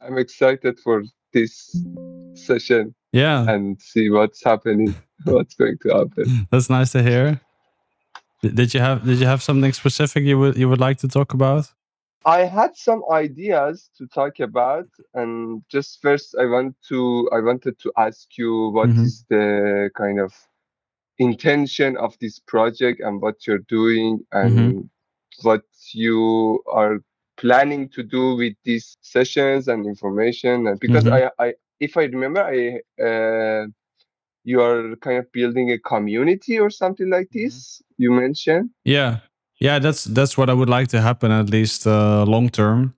I'm excited for this session Yeah, and see what's happening, what's going to happen. that's nice to hear. Did you have something specific you would like to talk about? I had some ideas to talk about, and just first I wanted to ask you what Mm-hmm. is the kind of intention of this project and what you're doing Mm-hmm. and what you are planning to do with these sessions and information. And because Mm-hmm. I if I remember, you are kind of building a community or something like Mm-hmm. this. You mentioned. Yeah, yeah. That's what I would like to happen at least long term.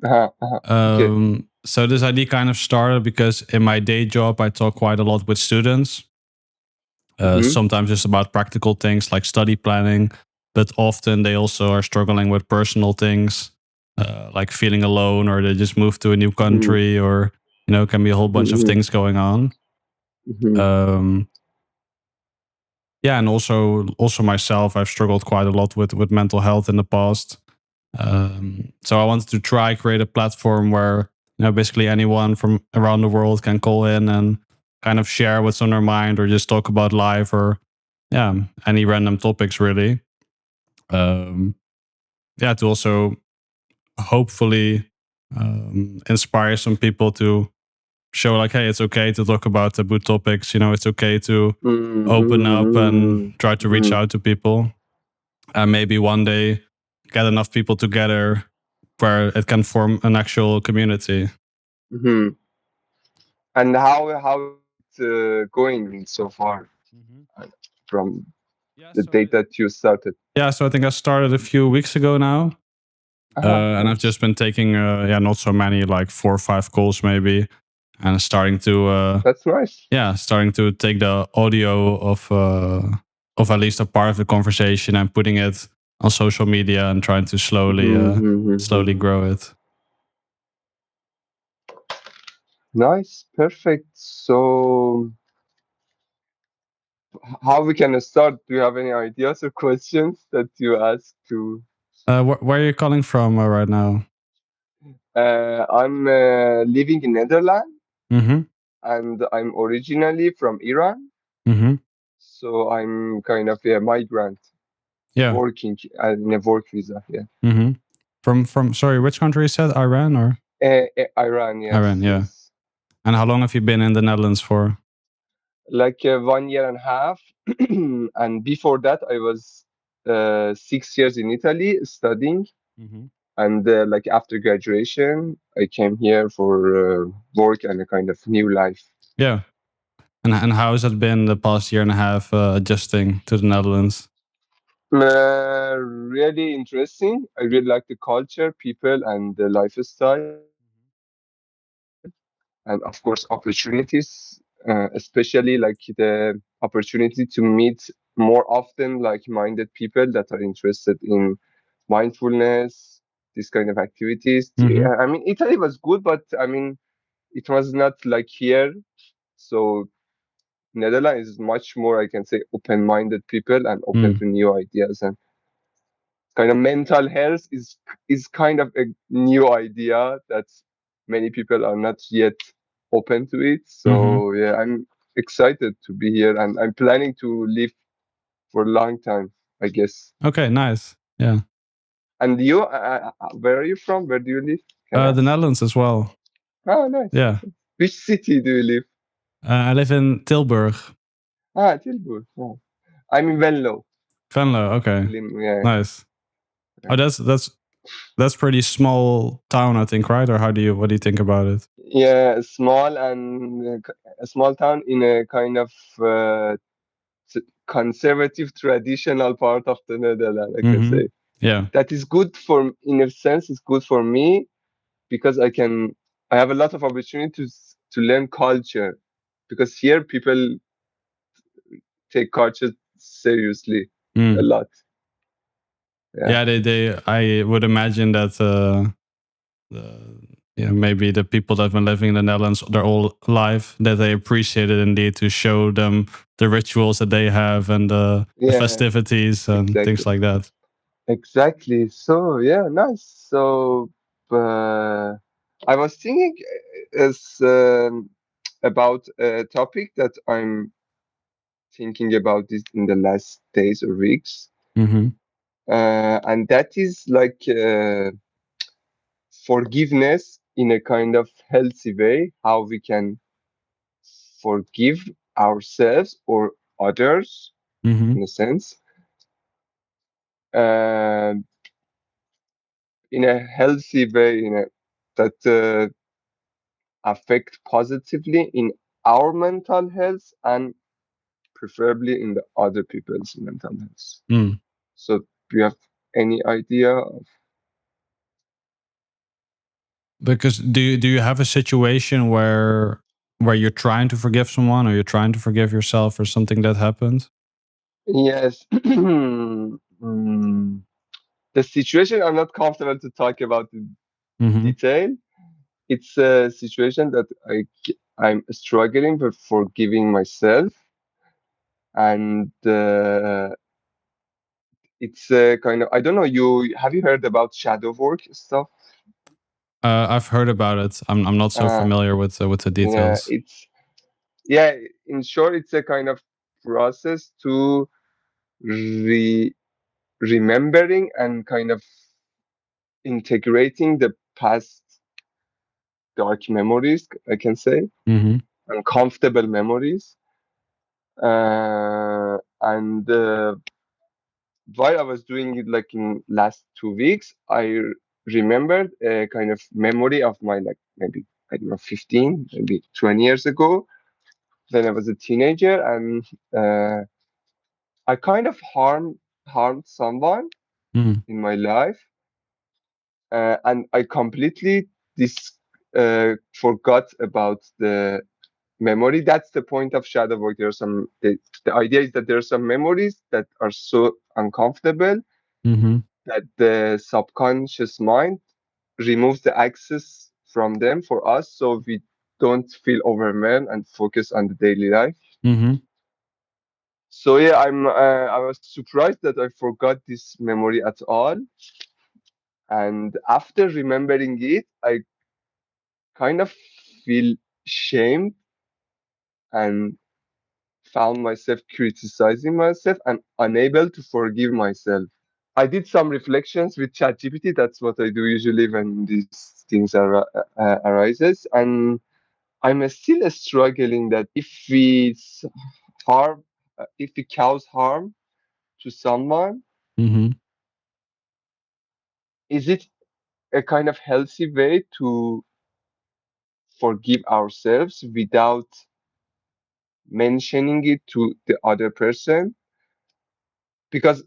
Uh-huh, uh-huh. Okay. So this idea kind of started because in my day job I talk quite a lot with students. Mm-hmm. Sometimes just about practical things like study planning, but often they also are struggling with personal things, like feeling alone, or they just moved to a new Mm-hmm. country, or can be a whole bunch of Mm-hmm. things going on. Mm-hmm. Um, yeah, and also myself, I've struggled quite a lot with mental health in the past. So I wanted to try create a platform where basically anyone from around the world can call in and kind of share what's on their mind, or just talk about life, or yeah, any random topics really. Um, yeah, to also hopefully inspire some people to show like, hey, it's okay to talk about taboo topics. It's okay to open up and try to reach Mm-hmm. out to people, and maybe one day get enough people together where it can form an actual community. Mm-hmm. And how it's going so far Mhm. from Yeah, the date that you started? so I think I started a few weeks ago now, and I've Nice. just been taking not so many, like 4 or 5 calls maybe, and starting to That's nice. starting to take the audio of at least a part of the conversation and putting it on social media and trying to slowly Mm-hmm. grow it. Nice, perfect. So, how we can start? Do you have any ideas or questions that you ask to? Where are you calling from right now? I'm living in Netherlands, Mm-hmm. and I'm originally from Iran. Mm-hmm. So I'm kind of a migrant Yeah. working in a work visa. Yeah. Mm-hmm. From sorry, which country you said? Iran or Iran, Iran? yes, Yeah. yes. And how long have you been in the Netherlands for? Like 1 year and a half, and before that, I was 6 years in Italy studying, Mm-hmm. and like after graduation, I came here for work and a kind of new life. Yeah. And how has it been the past year and a half adjusting to the Netherlands? Really interesting. I really like the culture, people, and the lifestyle, and of course opportunities, especially like the opportunity to meet more often like-minded people that are interested in mindfulness, this kind of activities. Mm-hmm. I mean, Italy was good, but I mean, it was not like here. So Netherlands is much more, I can say, open-minded people and open Mm. to new ideas, and kind of mental health is kind of a new idea that many people are not yet open to it. Mm-hmm. So yeah, I'm excited to be here, and I'm planning to live for a long time, I guess. Okay, nice. Yeah. And you, where are you from? Where do you live? Can I The ask? Netherlands as well. Oh, nice. Yeah. Which city do you live? I live in Tilburg. Tilburg. Oh. I'm in Venlo. Venlo. Okay. Yeah, Nice. yeah. Oh, that's pretty small town, I think, right? Or what do you think about it? Yeah, small and a small town in a kind of conservative traditional part of the Netherlands, I can Mm-hmm. say. Yeah. That is good for, in a sense, it's good for me because I have a lot of opportunities to learn culture, because here people take culture seriously a Mm. lot. Yeah. Yeah. I would imagine that the, maybe the people that have been living in the Netherlands their whole life, that they appreciate it indeed to show them the rituals that they have and the Yeah, festivities and things exactly. like that. Exactly. So, yeah, nice. So, uh, I was thinking as about a topic that I'm thinking about this in the last days or weeks, Mm-hmm. and that is like forgiveness in a kind of healthy way. How we can forgive ourselves or others, Mm-hmm. in a sense, uh, in a healthy way, that affect positively in our mental health and preferably in the other people's mental health. Mm. So, do you have any idea of? Because do you have a situation where you're trying to forgive someone, or you're trying to forgive yourself for something that happened? Yes. The situation I'm not comfortable to talk about in Mm-hmm. detail. It's a situation that I'm struggling with forgiving myself, and it's a kind of, I don't know. You have you heard about shadow work stuff? I've heard about it. I'm not so Uh, familiar with the yeah, details. yeah. In short, it's a kind of process to re remembering and kind of integrating the past dark memories, I can say, Mm-hmm. uncomfortable memories. And while I was doing it like in last 2 weeks, remembered a kind of memory of my, like, maybe, I don't know, 15, maybe 20 years ago, when I was a teenager, and I kind of harmed someone Mm-hmm. in my life, and I completely forgot about the memory. That's the point of shadow work. There are the idea is that there are some memories that are so uncomfortable Mm-hmm. that the subconscious mind removes the access from them for us, so we don't feel overwhelmed and focus on the daily life. Mm-hmm. So yeah, I was surprised that I forgot this memory at all, and after remembering it, I kind of feel shamed and found myself criticizing myself and unable to forgive myself. I did some reflections with ChatGPT. That's what I do usually when these things arises, and I'm still struggling that harm, if we cause harm to someone, Mm-hmm. is it a kind of healthy way to forgive ourselves without mentioning it to the other person? Because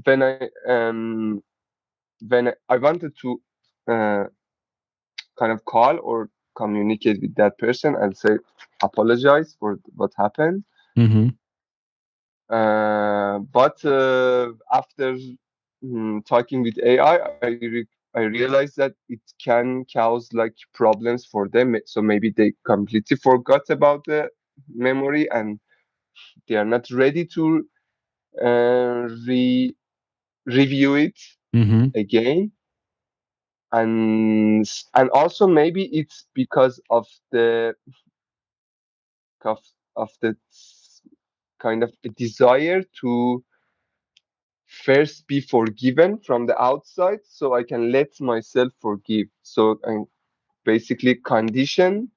when I um when I wanted to uh, kind of call or communicate with that person and say apologize for what happened. Mm-hmm. But after talking with AI, I realized that it can cause like problems for them. So maybe they completely forgot about the memory and they are not ready to review it Mm-hmm. again. And also maybe it's because of of the kind of a desire to first be forgiven from the outside so I can let myself forgive. So I basically condition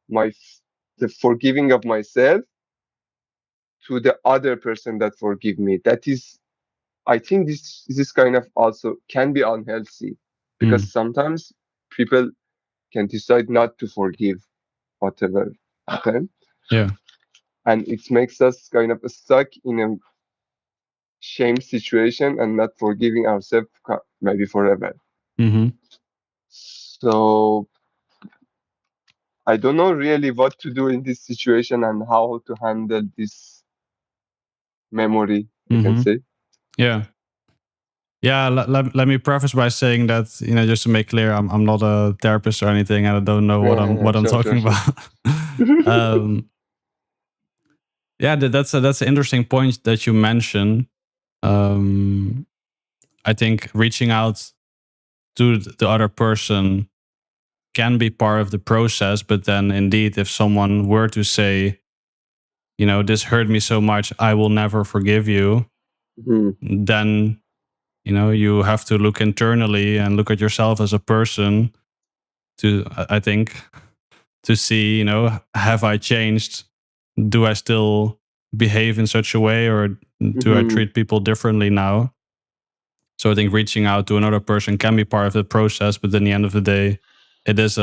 the forgiving of myself to the other person that forgive me. That is, I think this kind of also can be unhealthy, because Mm. sometimes people can decide not to forgive whatever happened, Yeah. and it makes us kind of stuck in a shame situation and not forgiving ourselves maybe forever. Mm-hmm. So I don't know really what to do in this situation and how to handle this memory, I can Mm-hmm. say. Yeah. Yeah, let me preface by saying that, just to make clear, I'm not a therapist or anything, and I don't know what I'm Yeah, what I'm sure, sure, talking sure. about. um, yeah, that's an interesting point that you mentioned. Um, I think reaching out to the other person can be part of the process. But then indeed, if someone were to say, this hurt me so much, I will never forgive you, then, you have to look internally and look at yourself as a person to, I think, to see, have I changed? Do I still behave in such a way, or do I treat people differently now? So I think reaching out to another person can be part of the process, but in the end of the day, it is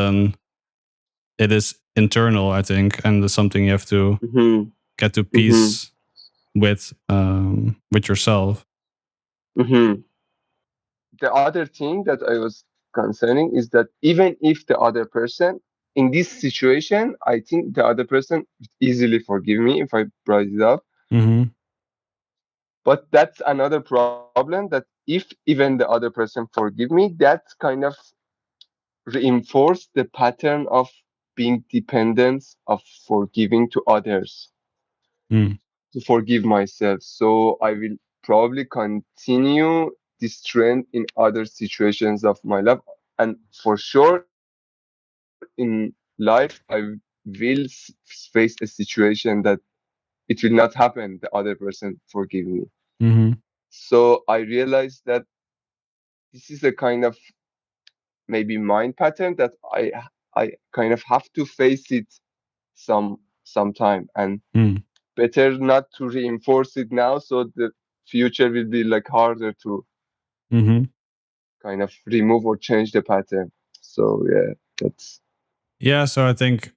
internal, I think, and it's something you have to get to peace with yourself. The other thing that I was concerning is that even if the other person in this situation, I think the other person would easily forgive me if I brought it up. But that's another problem, that if even the other person forgive me, that kind of reinforce the pattern of being dependent of forgiving to others, to forgive myself. So I will probably continue this trend in other situations of my life. And for sure, in life, I will face a situation that it will not happen, the other person forgive me. So I realized that this is a kind of maybe mind pattern that I kind of have to face it sometime, and better not to reinforce it now, so the future will be like harder to kind of remove or change the pattern. So yeah, that's So I think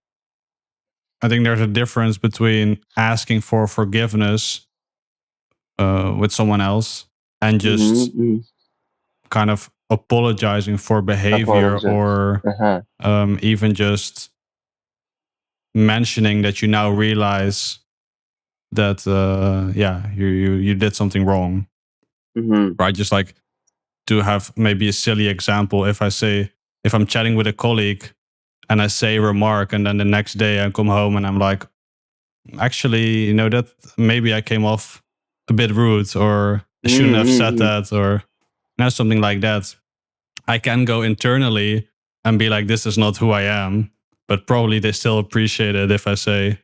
there's a difference between asking for forgiveness with someone else and just kind of apologizing for behavior, or even just mentioning that you now realize that you did something wrong. Right? Just like, to have maybe a silly example, if I'm chatting with a colleague and I say a remark, and then the next day I come home and I'm like, actually, that maybe I came off a bit rude, or I shouldn't have said that, or something like that. I can go internally and be like, this is not who I am, but probably they still appreciate it if I say,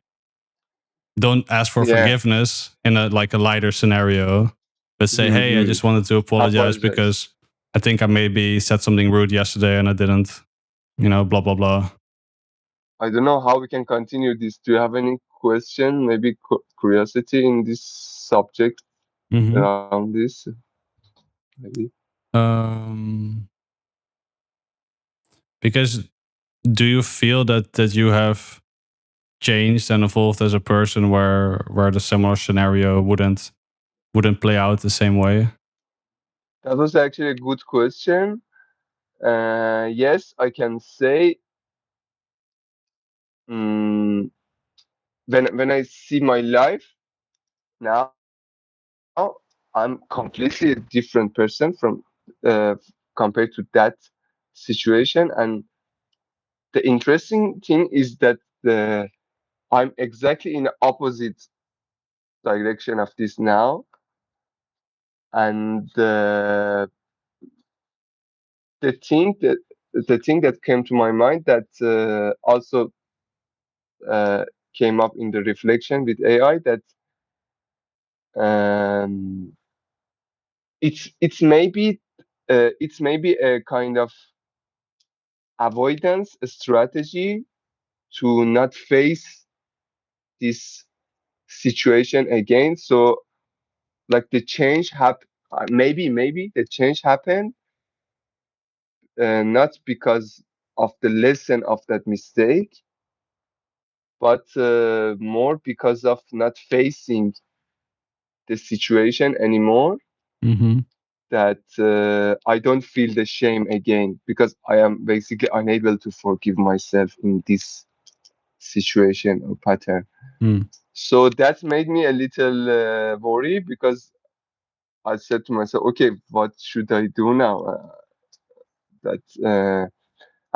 don't ask for forgiveness in a lighter scenario, but say, hey, I just wanted to apologize because I think I maybe said something rude yesterday and I didn't, blah, blah, blah. I don't know how we can continue this. Do you have any question, maybe curiosity in this subject around this? Maybe. Because do you feel that you have changed and evolved as a person where the similar scenario wouldn't play out the same way? That was actually a good question. Yes, I can say, when I see my life now, I'm completely a different person from compared to that situation. And the interesting thing is that I'm exactly in the opposite direction of this now. And the thing that came to my mind, that also came up in the reflection with AI, that um, it's maybe a kind of avoidance strategy to not face this situation again. So like the change maybe the change happened not because of the lesson of that mistake, but more because of not facing the situation anymore. That I don't feel the shame again, because I am basically unable to forgive myself in this situation or pattern. So that made me a little worried, because I said to myself, okay, what should I do now? And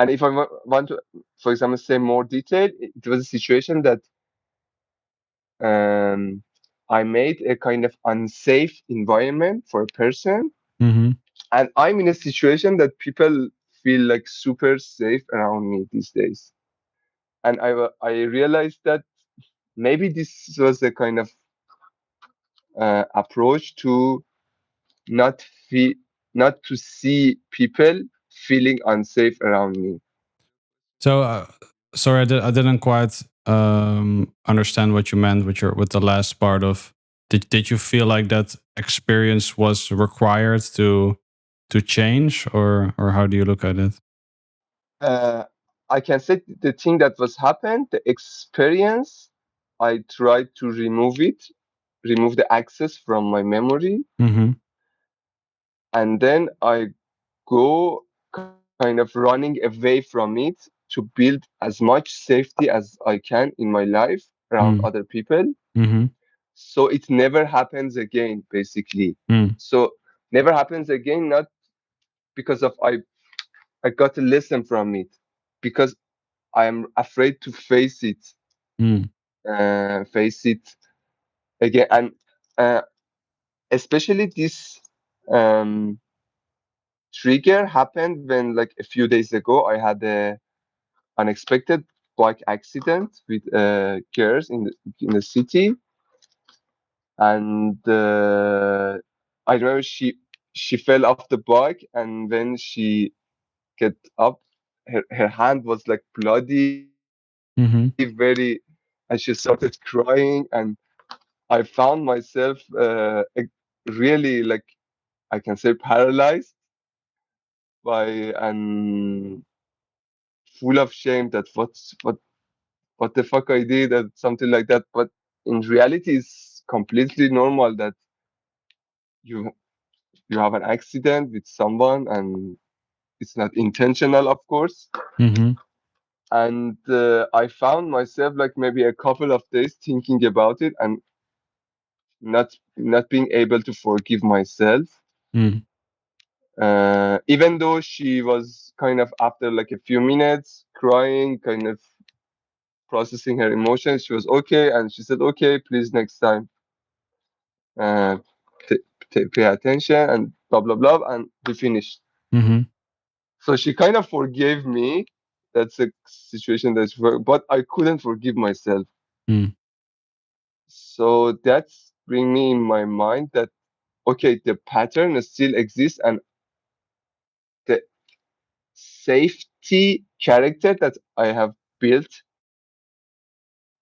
if I want to, for example, say more detail, it was a situation that I made a kind of unsafe environment for a person, and I'm in a situation that people feel like super safe around me these days. And I realized that maybe this was a kind of approach to not feel, not to see people feeling unsafe around me. So, sorry, I didn't quite understand what you meant with the last part of. Did you feel like that experience was required to change, or how do you look at it? Uh, I can say the thing that was happened, the experience, I tried to remove it, remove the access from my memory, Mm-hmm. and then I go kind of running away from it to build as much safety as I can in my life around Mm. other people. Mm-hmm. So it never happens again, basically. Mm. So never happens again, not because of I got a lesson from it, because I'm afraid to Mm. face it again, and uh, especially this um, trigger happened when, like, a few days ago, I had a unexpected bike accident with girls in the city, and I remember she fell off the bike, and when she get up, her hand was like bloody, very, Mm-hmm. and she started crying, and I found myself really, like, I can say, paralyzed by and full of shame that what the fuck I did and something like that. But in reality, it's completely normal that you you have an accident with someone, and it's not intentional, of course. Mm-hmm. And I found myself, like, maybe a couple of days thinking about it and not being able to forgive myself. Mm. Even though she was kind of, after like a few minutes crying, kind of processing her emotions, she was okay, and she said, "Okay, please next time, uh, pay attention," and blah blah blah, and we finished. Mm-hmm. So she kind of forgave me. That's a situation but I couldn't forgive myself. Mm. So that's bring me in my mind that, okay, the pattern still exists, and the safety character that I have built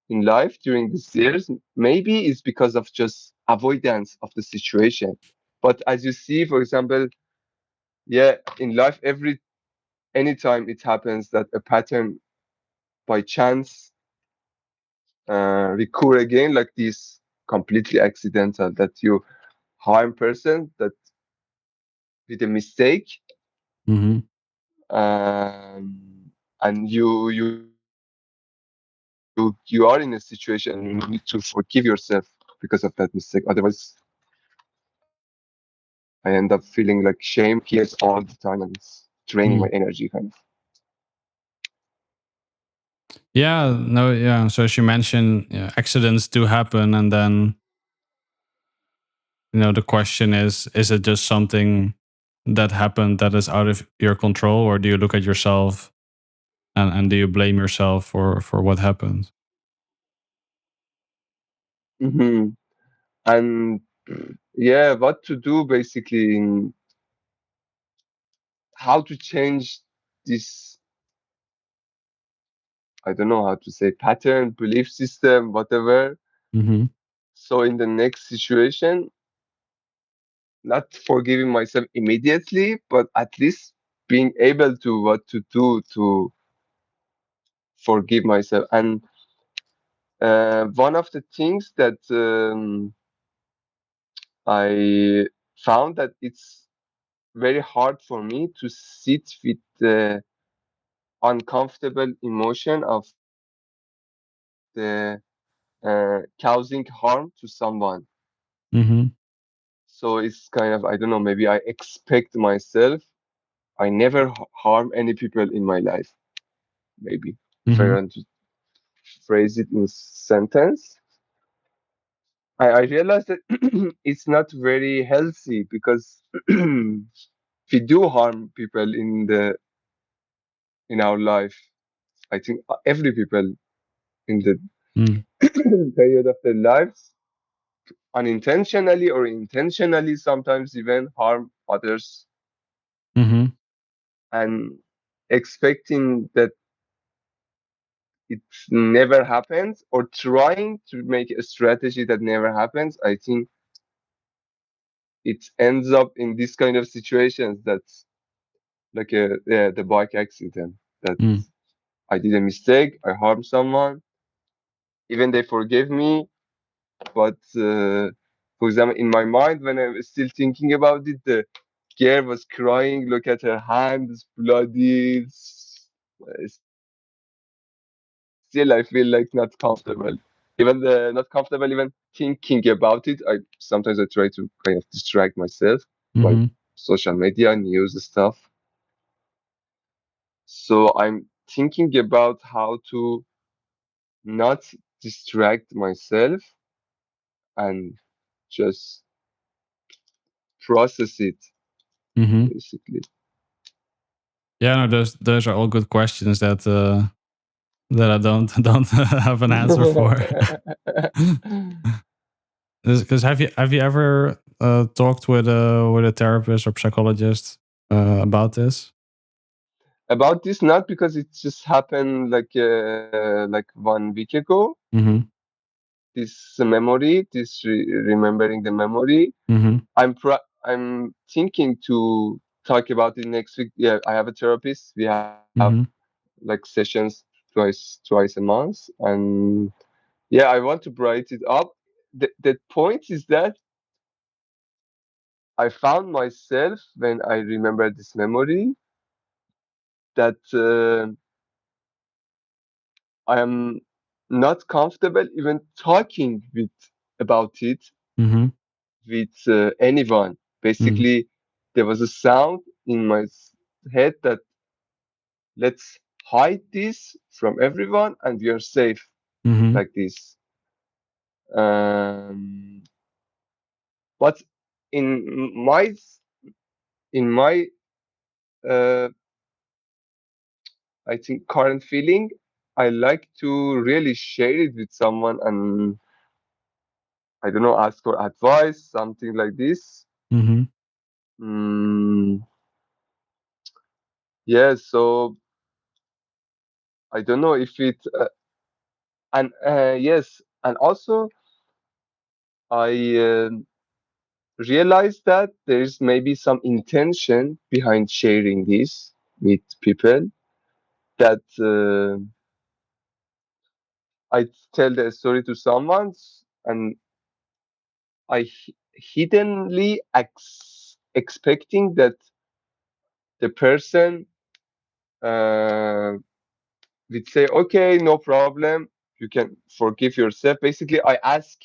in life during these years maybe is because of just avoidance of the situation. But as you see, for example, yeah, in life, anytime it happens that a pattern by chance recur again, like this, completely accidental, that you harm person that with a mistake, Mm-hmm. and you are in a situation and you need to forgive yourself because of that mistake. Otherwise, I end up feeling like shame, guilt all the time, and it's draining my Mm. energy, kind of. Yeah. No. Yeah. So as you mentioned, yeah, accidents do happen, and then the question is it just something that happened that is out of your control, or do you look at yourself and do you blame yourself for what happened? Hmm. And yeah, what to do basically, in how to change this, I don't know how to say, pattern, belief system, whatever. Mm-hmm. So in the next situation, not forgiving myself immediately, but at least being able to what to do to forgive myself. And one of the things that I found that it's very hard for me to sit with the uncomfortable emotion of the causing harm to someone. Mm-hmm. So it's kind of, I don't know, maybe I expect myself, I never harm any people in my life. Maybe if I Mm-hmm. want to phrase it in sentence, I realized that it's not very healthy, because we do harm people in the in our life. I think every people in the Mm. period of their lives, unintentionally or intentionally, sometimes even harm others, Mm-hmm. and expecting that it never happens, or trying to make a strategy that never happens. I think it ends up in this kind of situations. That's like the bike accident. That Mm. I did a mistake, I harmed someone, even they forgave me, but for example, in my mind, when I was still thinking about it, the girl was crying. Look at her hands, bloody. Still, I feel like not comfortable. Even not comfortable, even thinking about it. I sometimes I try to kind of distract myself by Mm-hmm. social media, news stuff. So I'm thinking about how to not distract myself and just process it, Mm-hmm. basically. Yeah, no, those are all good questions that I don't have an answer for. Because have you ever talked with a therapist or psychologist about this? About this, not because it just happened like 1 week ago. Mm-hmm. This memory, this remembering the memory. Mm-hmm. I'm thinking to talk about it next week. Yeah, I have a therapist. We have Mm-hmm. like sessions twice a month, and yeah, I want to brighten it up. The point is that I found myself when I remember this memory that I am not comfortable even talking with about it Mm-hmm. with anyone. Basically, there was a sound in my head that let's hide this from everyone and we are safe Mm-hmm. like this. Um, but in my uh, I think current feeling, I like to really share it with someone and I don't know, ask for advice, something like this. Mm-hmm. Mm, yeah, so I don't know if it and yes, and also I realized that there is maybe some intention behind sharing this with people. That I tell the story to someone and I hiddenly expecting that the person uh, would say, "Okay, no problem, you can forgive yourself." Basically, I ask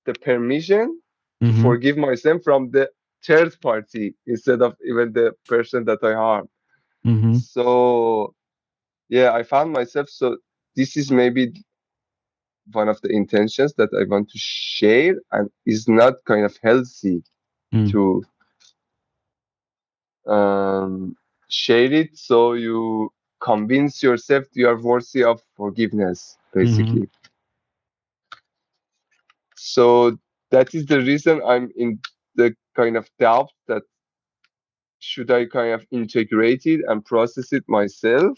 the permission to Mm-hmm. forgive myself from the third party instead of even the person that I harm. Mm-hmm. So yeah, I found myself. So this is maybe one of the intentions that I want to share, and is not kind of healthy Mm. to um, share it. So you convince yourself you are worthy of forgiveness, Mm-hmm. basically. So that is the reason I'm in the kind of doubt that should I kind of integrate it and process it myself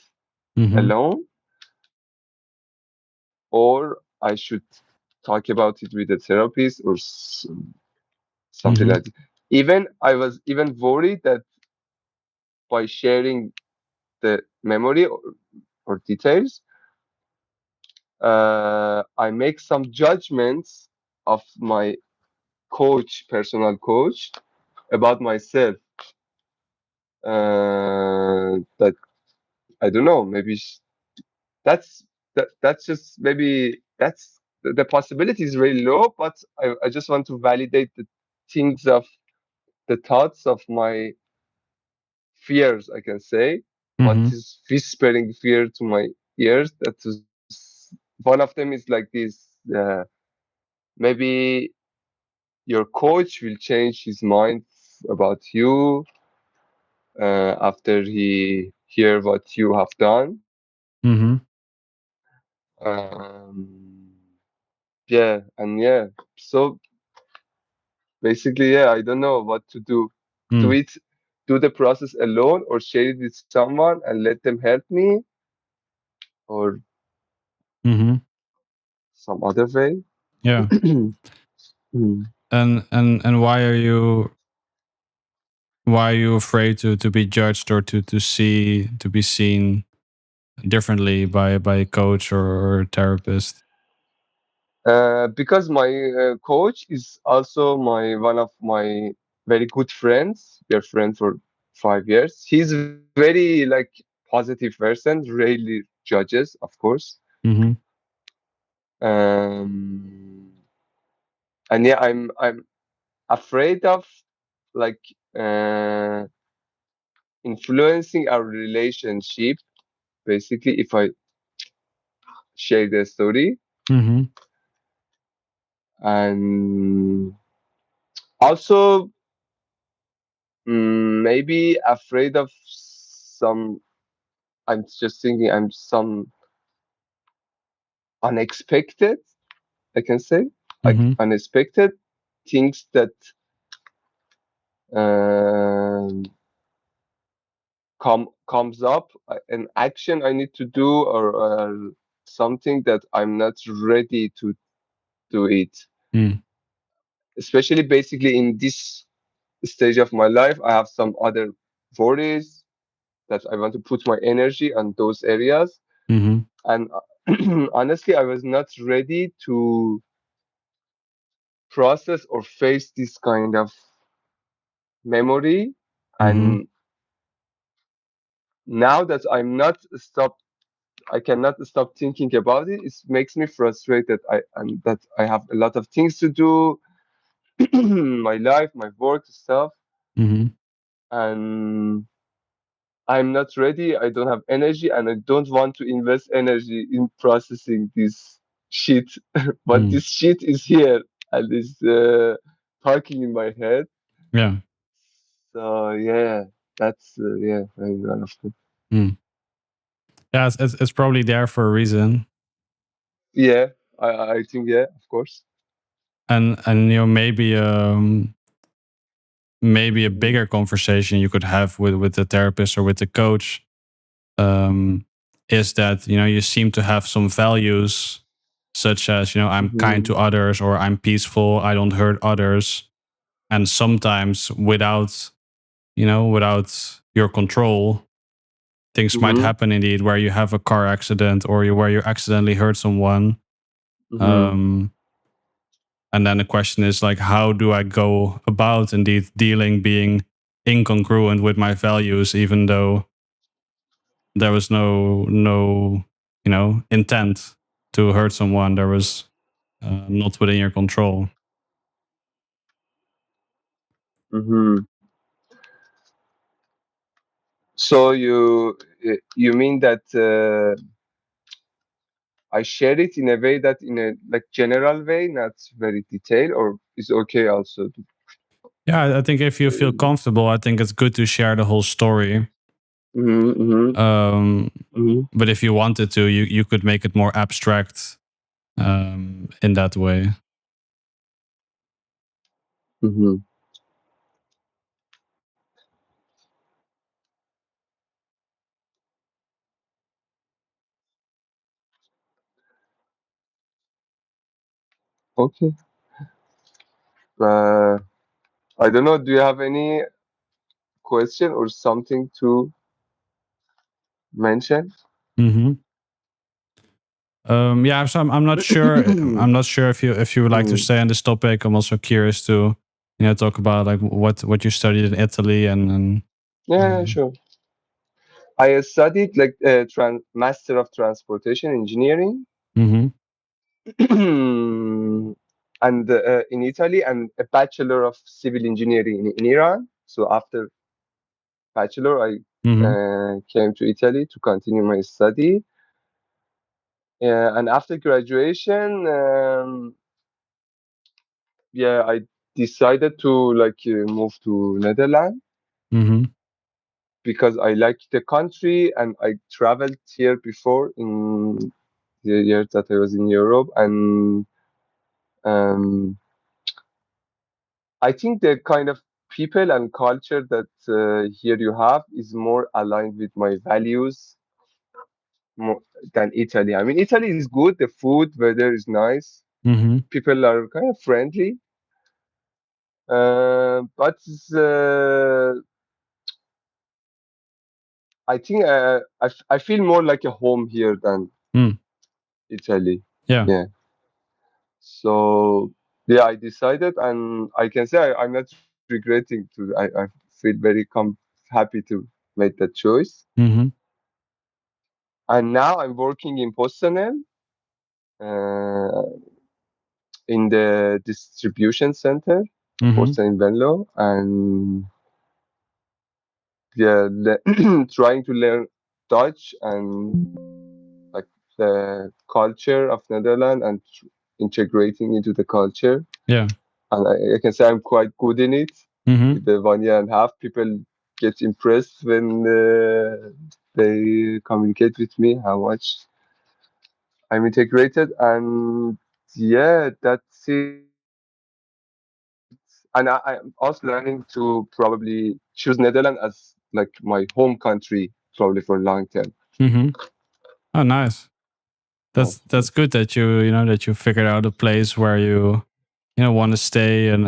Mm-hmm. alone, or I should talk about it with a therapist or something Mm-hmm. like that. Even I was even worried that by sharing the memory or details, I make some judgments of my personal coach, about myself. That I don't know. Maybe that's that's just maybe that's the possibility is very low. But I just want to validate the things of the thoughts of my fears, I can say, what Mm-hmm. is whispering fear to my ears. That is one of them is like this. Maybe your coach will change his mind about you after he hear what you have done. Mm-hmm. Um, yeah, and yeah. So basically, yeah, I don't know what to do. Do Mm. it, do the process alone, or share it with someone and let them help me, or Mm-hmm. some other way. Yeah. Mm. And why are you afraid to be judged or to be seen differently by a coach or a therapist? Because my coach is also my one of my very good friends. We're friends for 5 years. He's very like positive person, rarely judges, of course. Mm-hmm. Um, and yeah, I'm afraid of like uh, influencing our relationship. Basically, if I share the story, Mm-hmm. and also maybe afraid of some. I'm just thinking I'm some unexpected, I can say, like Mm-hmm. unexpected things that um, comes up, an action I need to do, or something that I'm not ready to do it. Mm. Especially basically in this stage of my life, I have some other worries that I want to put my energy on those areas. Mm-hmm. And honestly, I was not ready to process or face this kind of memory. Mm-hmm. And now that I cannot stop thinking about it. It makes me frustrated. And that I have a lot of things to do, my life, my work stuff, Mm-hmm. and I'm not ready. I don't have energy, and I don't want to invest energy in processing this shit. But Mm. this shit is here and is talking in my head. Yeah. So yeah, that's yeah, very one of them. Mm. Yeah, it's probably there for a reason. Yeah, I think yeah, of course. And maybe a Mm-hmm. bigger conversation you could have with the therapist or with the coach is that you seem to have some values such as I'm kind Mm-hmm. to others, or I'm peaceful, I don't hurt others. And sometimes without your control, things might Mm-hmm. happen indeed, where you have a car accident or where you accidentally hurt someone. Mm-hmm. um and then the question is like, how do I go about indeed being incongruent with my values, even though there was no intent to hurt someone. There was not within your control. Mm-hmm. So you mean that I share it in a way that in a like general way, not very detailed, or is okay also? Yeah, I think if you feel comfortable, I think it's good to share the whole story. Mm-hmm, mm-hmm, um mm-hmm, but if you wanted to, you could make it more abstract in that way. mm-hmm. Okay. Uh, I don't know. Do you have any question or something to mention? Mm-hmm. Yeah, so I'm not sure. I'm not sure if you would like to Mm. stay on this topic. I'm also curious to talk about like what you studied in Italy and Yeah, sure. I studied like Master of Transportation Engineering, mm-hmm, and in Italy, and a Bachelor of Civil Engineering in Iran. So after bachelor, I mm-hmm, came to Italy to continue my study. And after graduation, yeah, I decided to like move to Netherlands mm-hmm, because I like the country and I traveled here before in the years that I was in Europe, and um, I think the kind of people and culture that here you have is more aligned with my values more than Italy. I mean, Italy is good. The food, weather is nice. Mm-hmm. People are kind of friendly. But I think I feel more like a home here than Mm. Italy. Yeah. Yeah. So yeah, I decided, and I can say I'm not regretting to. I feel very happy to make that choice. Mm-hmm. And now I'm working in PostNL, uh, in the distribution center, Mm-hmm. Posta in Venlo, and yeah, trying to learn Dutch and like the culture of Netherlands and integrating into the culture. Yeah. And I can say I'm quite good in it. Mm-hmm. With the 1 year and a half, people get impressed when they communicate with me how much I'm integrated, and yeah, that's it. And I'm also learning to probably choose Netherlands as like my home country, probably for long term. Mm-hmm. Oh, nice. Yeah, That's good that that you figured out a place where you want to stay and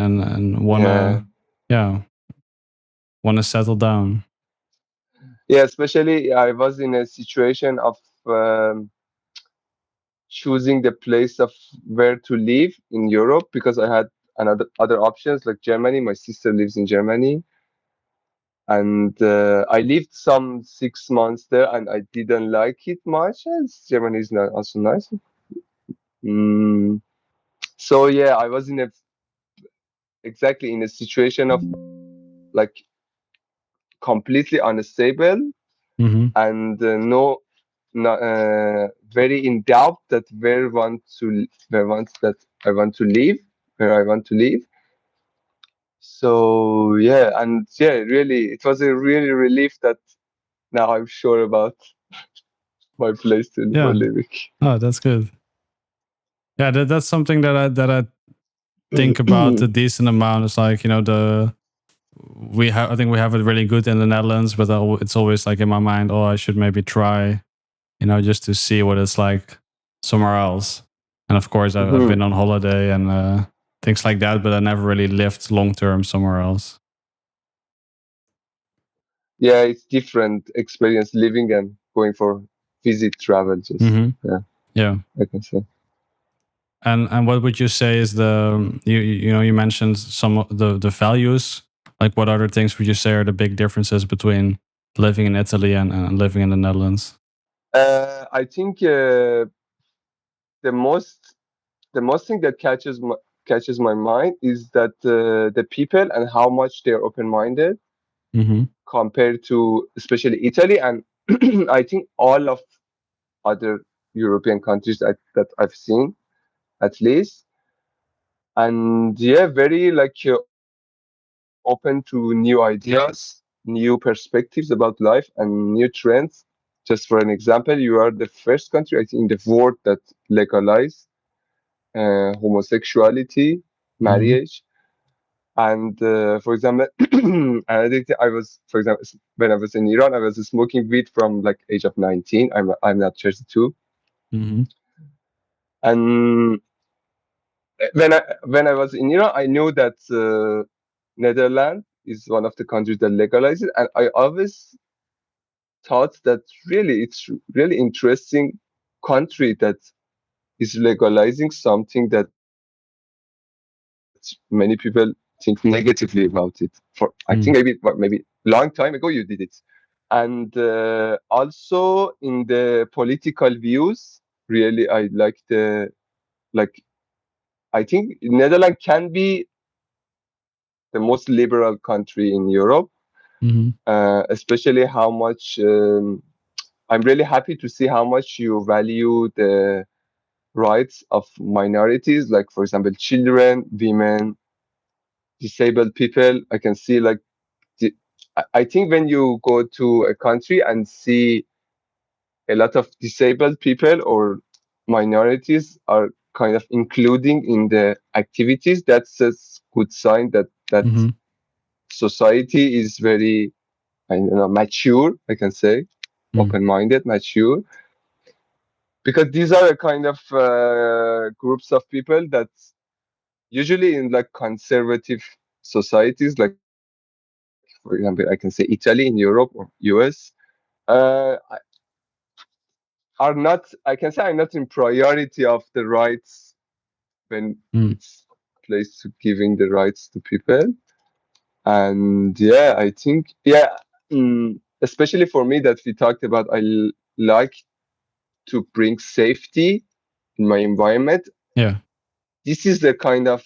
want yeah, to yeah want to settle down. yeah. Especially, I was in a situation of um, choosing the place of where to live in Europe because I had another other options like Germany. My sister lives in Germany, and I lived some 6 months there, and I didn't like it much. As Germany is not also nice. Mm, so yeah, I was in a exactly in a situation of like completely unstable Mm-hmm. and no, very in doubt that where want that I want to live, where I want to live. So yeah, and yeah, really, it was a really relief that now I'm sure about my place for Yeah. living. Oh, that's good. Yeah, that's something that I think about a decent amount. It's like the we have I think we have it really good in the Netherlands, but it's always like in my mind, oh, I should maybe try, just to see what it's like somewhere else. And of course, I've Mhm. been on holiday and things like that, but I never really lived long term somewhere else. Yeah, it's different experience living and going for visit travel. Just Mm-hmm. yeah, Yeah. I can say. And what would you say is you mentioned some of the values, like what other things would you say are the big differences between living in Italy and living in the Netherlands? I think the most the most thing that catches my mind is that the people and how much they're open minded Mm-hmm. compared to especially Italy and I think all of other European countries that I've seen at least. And yeah, very like open to new ideas, new perspectives about life, and new trends. Just for an example, you are the first country I think in the world that legalize homosexuality, Mm-hmm. marriage. And for example, another thing I was, for example, when I was in Iran, I was smoking weed from like age of 19. I'm not 32, Mm-hmm. and when I was in Iran, I knew that Netherlands is one of the countries that legalize it, and I always thought that really it's really interesting country that is legalizing something that many people think negatively about it. For I think maybe long time ago you did it, and also in the political views, really I like the like. I think Netherlands can be the most liberal country in Europe, Mm-hmm. especially how much. I'm really happy to see how much you value the rights of minorities, like for example, children, women, disabled people. I can see like the, I think when you go to a country and see a lot of disabled people or minorities are kind of including in the activities, that's a good sign that Hmm. society is very, I don't know, mature, I can say, Mm. open-minded, mature, because these are a kind of groups of people that usually in like conservative societies, like for example, I can say Italy in Europe or US, uh, are not, I can say, are not in priority of the rights when Mm. it's placed to giving the rights to people. And yeah, I think, yeah, especially for me that we talked about, like to bring safety in my environment. Yeah. This is the kind of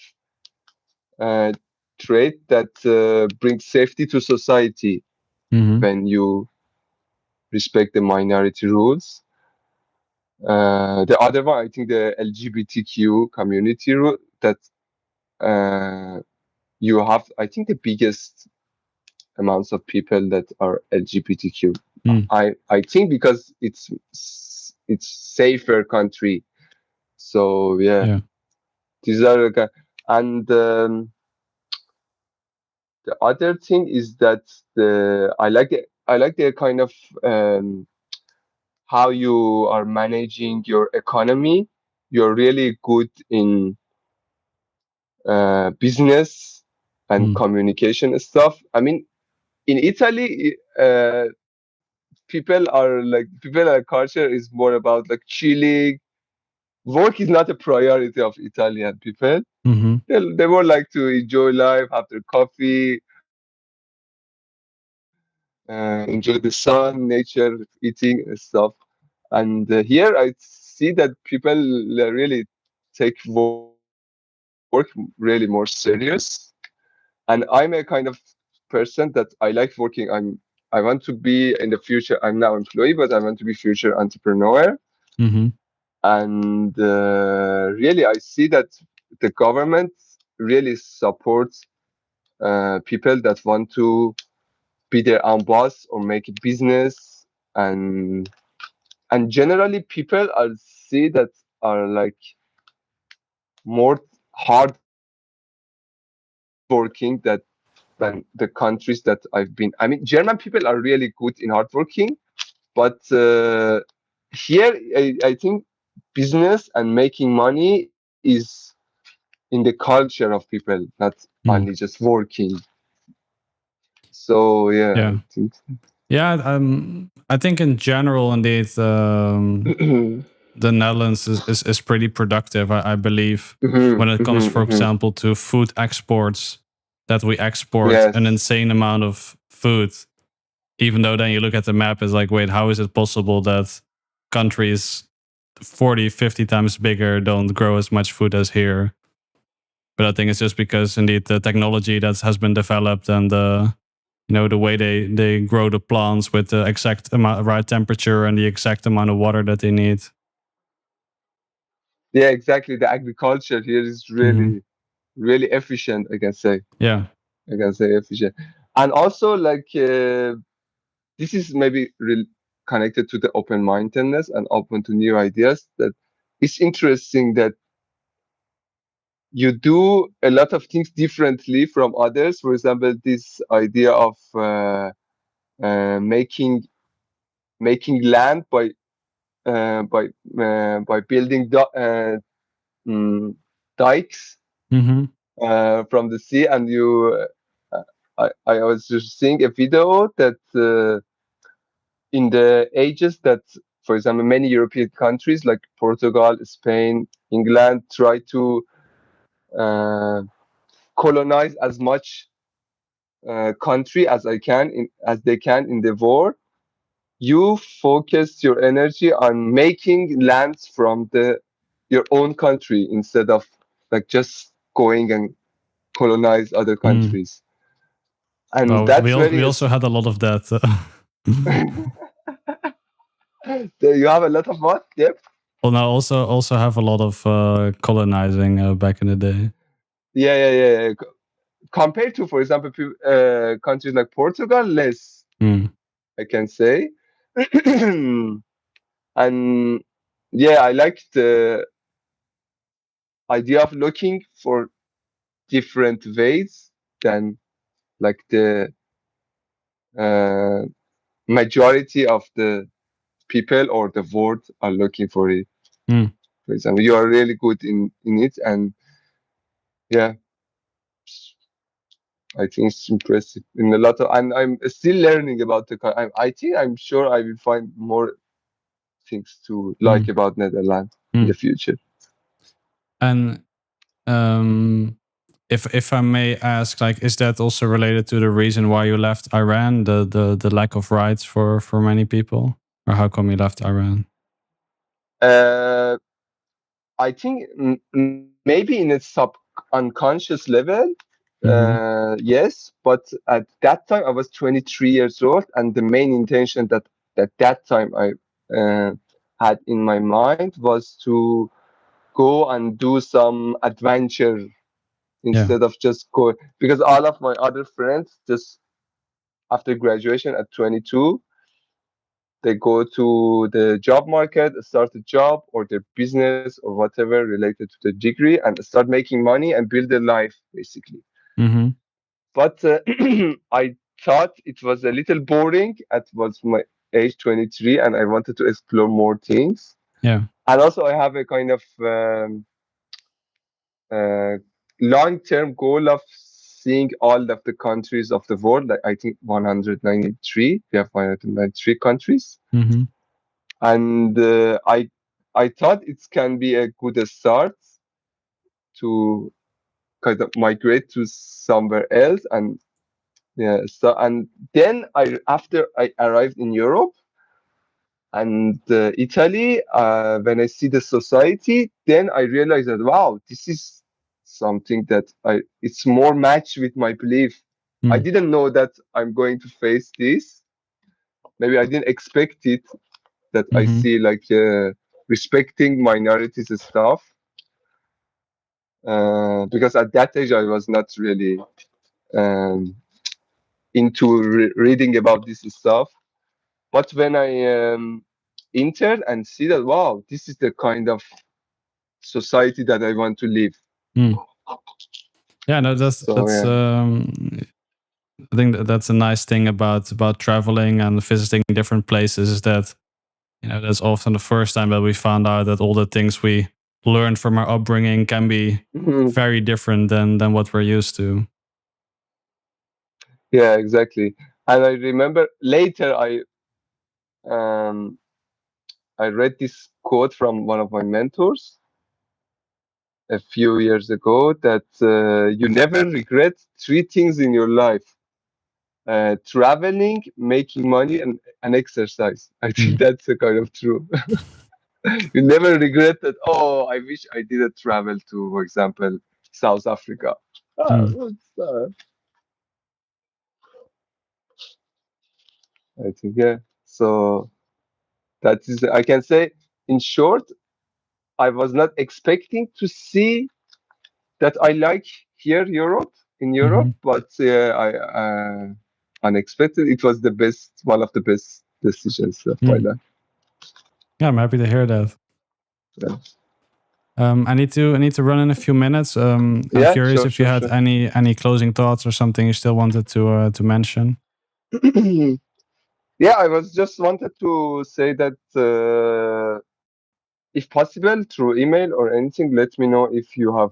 uh, trait that brings safety to society Hmm. when you respect the minority rules. The other one, I think, the LGBTQ community rule that uh, you have, I think, the biggest amounts of people that are LGBTQ. Mm. I think because it's safer country. So yeah, Yeah. these are and the other thing is that I like the kind of how you are managing your economy. You're really good in business and Mm. communication stuff. I mean, in Italy, people culture is more about like chilling. Work is not a priority of Italian people. Hmm. They more like to enjoy life, have their coffee, enjoy the sun, nature, eating and stuff. And here I see that people really take work really more serious. And I'm a kind of person that I like working. I want to be in the future. I'm now employee, but I want to be future entrepreneur. Hmm. And really, I see that the government really supports people that want to be their own boss or make a business. And generally, people I see that are like more hardworking than the countries that I've been. I mean, German people are really good in hardworking, but here I think business and making money is in the culture of people, not only Mm. just working. So yeah, I Yeah. think. Yeah. I think in general, indeed, the Netherlands is pretty productive, I believe, when it comes, for example, to food exports, that we export an Yes. insane amount of food. Even though then you look at the map, it's like, wait, how is it possible that countries 40, 50 times bigger don't grow as much food as here? But I think it's just because indeed the technology that has been developed and the way they grow the plants with the exact amount, right temperature and the exact amount of water that they need. Yeah, exactly. The agriculture here is Hmm. really efficient. Yeah. I can say efficient, and also like this is maybe connected to the open-mindedness and open to new ideas. That it's interesting that you do a lot of things differently from others. For example, this idea of making land by building mm, dikes Hmm. from the sea, and I was just seeing a video that in the ages that, for example, many European countries like Portugal, Spain, England try to uh, colonize as much country as as they can in the war. You focus your energy on making lands from your own country instead of like just going and colonize other Mm. countries. And Well, that's we very also had a lot of that. you have a lot of what? Yep. Well, now also have a lot of colonizing back in the day. Yeah. compared to, for example, countries like Portugal, less, I can say. And yeah, I like the idea of looking for different ways than like the uh, majority of the people or the world are looking for it. For example, you are really good in it, and yeah, I think it's impressive in a lot of. And I'm still learning about the. I think I'm sure I will find more things to like about Netherlands in the future. And if I may ask, like, is that also related to the reason why you left Iran, the lack of rights for many people, or how come you left Iran? I think maybe in a unconscious level, yes. But at that time, I was 23 years old, and the main intention that at that time I had in my mind was to go and do some adventure instead of just go, because all of my other friends just after graduation at 22, they go to the job market, start a job or their business or whatever related to the degree, and start making money and build a life basically. But I thought it was a little boring at was my age 23, and I wanted to explore more things. Yeah. And also I have a kind of long-term goal of seeing all of the countries of the world. Like I think 193. We have 193 countries, and I thought it can be a good start to kind of migrate to somewhere else. And yeah, so and then after I arrived in Europe and Italy, when I see the society, then I realized that wow, this is something that it's more matched with my belief. I didn't know that I'm going to face this. Maybe I didn't expect it. That I see like respecting minorities and stuff. Because at that age I was not really into reading about this stuff. But when I entered and see that, wow, this is the kind of society that I want to live. Yeah, no, that's I think that's a nice thing about traveling and visiting different places, is that, you know, that's often the first time that we found out that all the things we learned from our upbringing can be very different than what we're used to. Yeah, exactly. And I remember later I read this quote from one of my mentors a few years ago that you never regret three things in your life: traveling, making money, and exercise. I think that's a kind of true. You never regret that. Oh, I wish I didn't travel to, for example, South Africa. I think yeah. So that is, I can say, in short, I was not expecting to see that I like here Europe in Europe, but I unexpected. It was the best, one of the best decisions of my life. Yeah, I'm happy to hear that. Yeah. I need to run in a few minutes. I'm curious if you had any closing thoughts or something you still wanted to mention. Yeah, I was just wanted to say that if possible, through email or anything, let me know if you have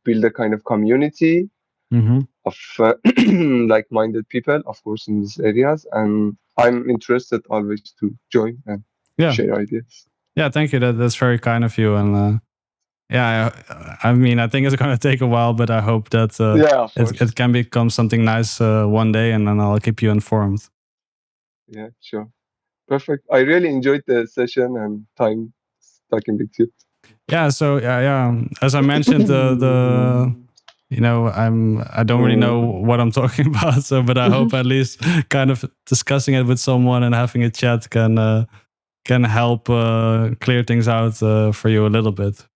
built a kind of community of like-minded people, of course, in these areas. And I'm interested always to join and share ideas. Yeah, thank you. That's very kind of you. And yeah, I mean, I think it's going to take a while, but I hope that it can become something nice one day, and then I'll keep you informed. Yeah, sure. Perfect. I really enjoyed the session and time talking with you. Yeah. So yeah. As I mentioned, you know, I don't really know what I'm talking about. So, but I hope at least kind of discussing it with someone and having a chat can help clear things out for you a little bit.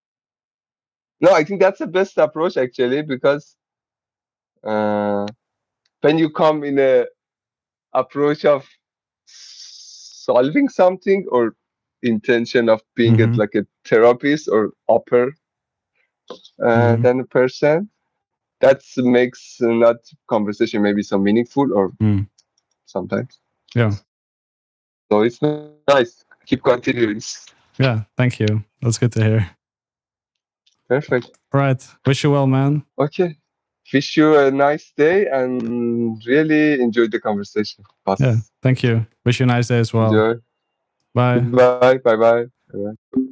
No, I think that's the best approach actually, because when you come in a approach of solving something or intention of being it Mhm. like a therapist or upper Mhm. than a person, that makes not conversation maybe so meaningful or Mm. sometimes. Yeah. So it's nice. Keep continuing. Yeah. Thank you. That's good to hear. Perfect. All right. Wish you well, man. Okay. Wish you a nice day and really enjoy the conversation. Boss. Yeah. Thank you. Wish you a nice day as well. Enjoy. Bye. Goodbye. Bye bye. Bye bye.